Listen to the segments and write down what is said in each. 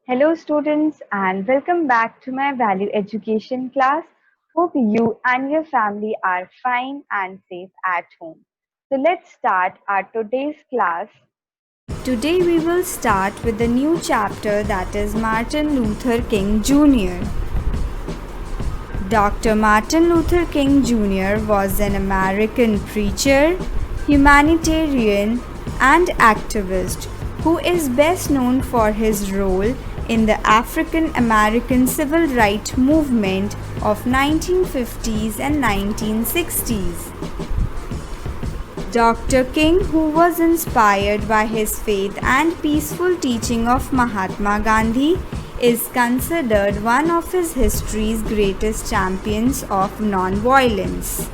Hello students and welcome back to my value education class. Hope you and your family are fine and safe at home. So let's start our today's class. Today we will start with a new chapter that is Martin Luther King Jr. Dr. Martin Luther King Jr. was an American preacher, humanitarian, and activist who is best known for his role in the African American civil rights movement of 1950s and 1960s. Dr. King, who was inspired by his faith and peaceful teaching of Mahatma Gandhi, is considered one of his history's greatest champions of nonviolence.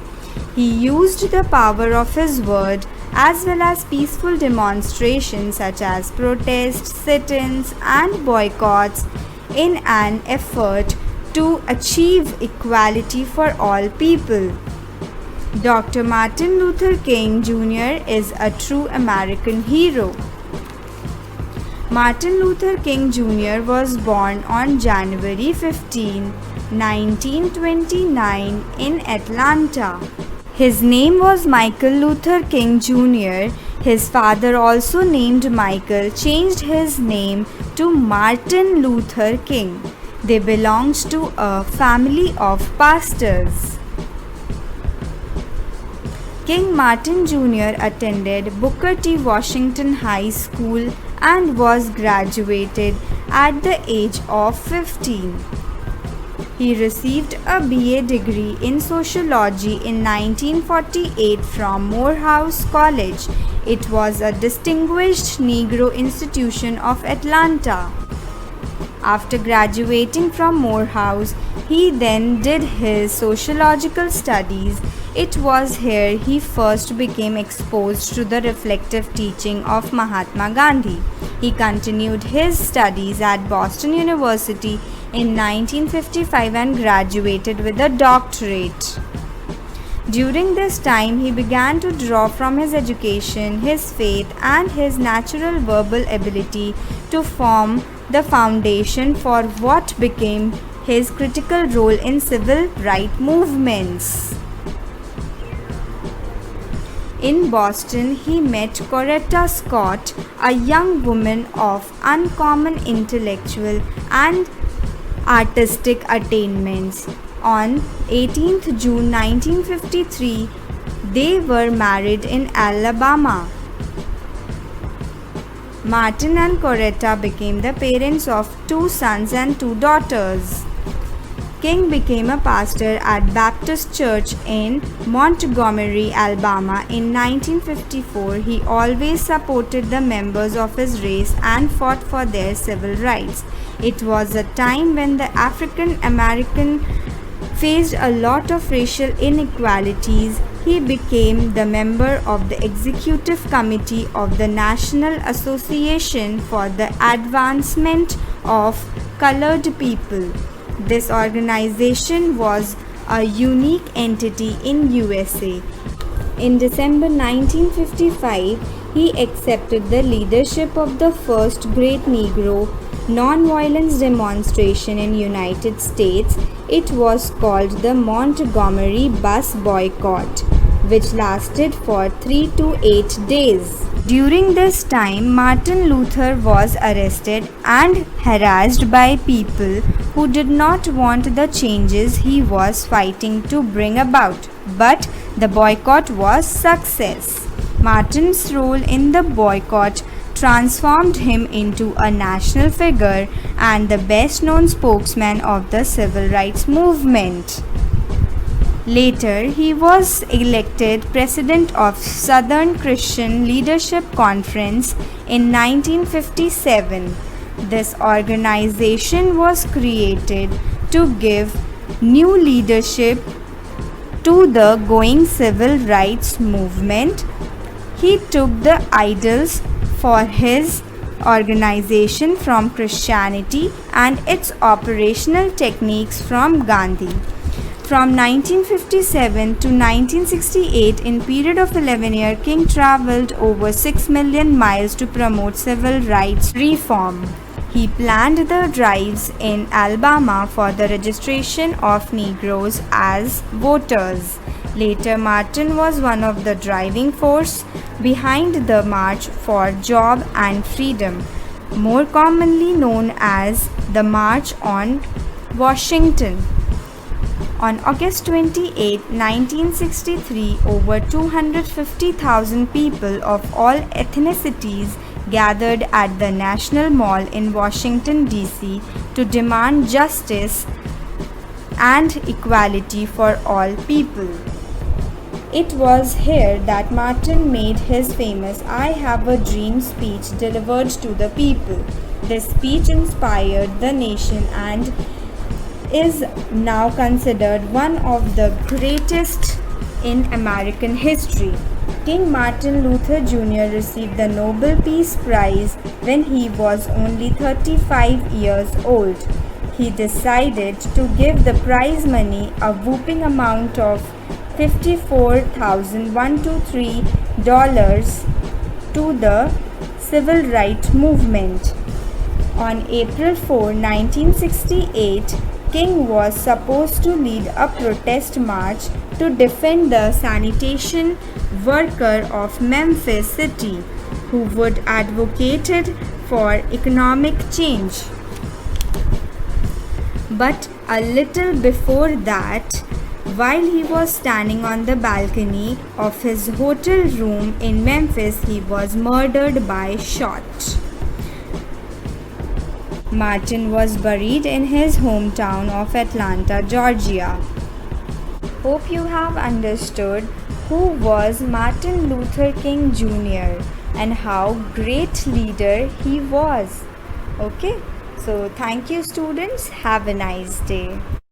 He used the power of his word as well as peaceful demonstrations such as protests, sit-ins, and boycotts in an effort to achieve equality for all people. Dr. Martin Luther King Jr. is a true American hero. Martin Luther King Jr. was born on January 15, 1929 in Atlanta. His name was Michael Luther King Jr. His father, also named Michael, changed his name to Martin Luther King. They belonged to a family of pastors. King Martin Jr. attended Booker T. Washington High School and was graduated at the age of 15. He received a BA degree in sociology in 1948 from Morehouse College. It was a distinguished Negro institution of Atlanta. After graduating from Morehouse, he then did his sociological studies. It was here he first became exposed to the reflective teaching of Mahatma Gandhi. He continued his studies at Boston University in 1955 and graduated with a doctorate. During this time, he began to draw from his education, his faith, and his natural verbal ability to form the foundation for what became his critical role in civil rights movements. In Boston, he met Coretta Scott, a young woman of uncommon intellectual and artistic attainments. On 18th June 1953, they were married in Alabama. Martin and Coretta became the parents of 2 sons and 2 daughters. King became a pastor at Baptist Church in Montgomery, Alabama in 1954. He always supported the members of his race and fought for their civil rights. It was a time when the African American faced a lot of racial inequalities. He became the member of the executive committee of the National Association for the Advancement of Colored People. This organization was a unique entity in USA. In December 1955, he accepted the leadership of the first Great Negro Nonviolence demonstration in United States. It was called the Montgomery Bus Boycott, which lasted for 3 to 8 days. During this time, Martin Luther was arrested and harassed by people who did not want the changes he was fighting to bring about. But the boycott was success. Martin's role in the boycott transformed him into a national figure and the best-known spokesman of the civil rights movement. Later, he was elected president of Southern Christian Leadership Conference in 1957. This organization was created to give new leadership to the going civil rights movement. He took the idols for his organization from Christianity and its operational techniques from Gandhi. From 1957 to 1968, in period of 11 years, King traveled over 6 million miles to promote civil rights reform. He planned the drives in Alabama for the registration of Negroes as voters. Later, Martin was one of the driving force behind the March for Job and Freedom, more commonly known as the March on Washington. On August 28, 1963, over 250,000 people of all ethnicities gathered at the National Mall in Washington, D.C. to demand justice and equality for all people. It was here that Martin made his famous I Have a Dream speech delivered to the people. This speech inspired the nation and is now considered one of the greatest in American history. King Martin Luther Jr. received the Nobel Peace Prize when he was only 35 years old. He decided to give the prize money, a whopping amount of $54,123, to the civil rights movement. On April 4, 1968, King was supposed to lead a protest march to defend the sanitation worker of Memphis City, who would advocated for economic change. But a little before that, while he was standing on the balcony of his hotel room in Memphis, he was murdered by shot. Martin was buried in his hometown of Atlanta, Georgia. Hope you have understood who was Martin Luther King Jr. and how great leader he was. Okay, so thank you students. Have a nice day.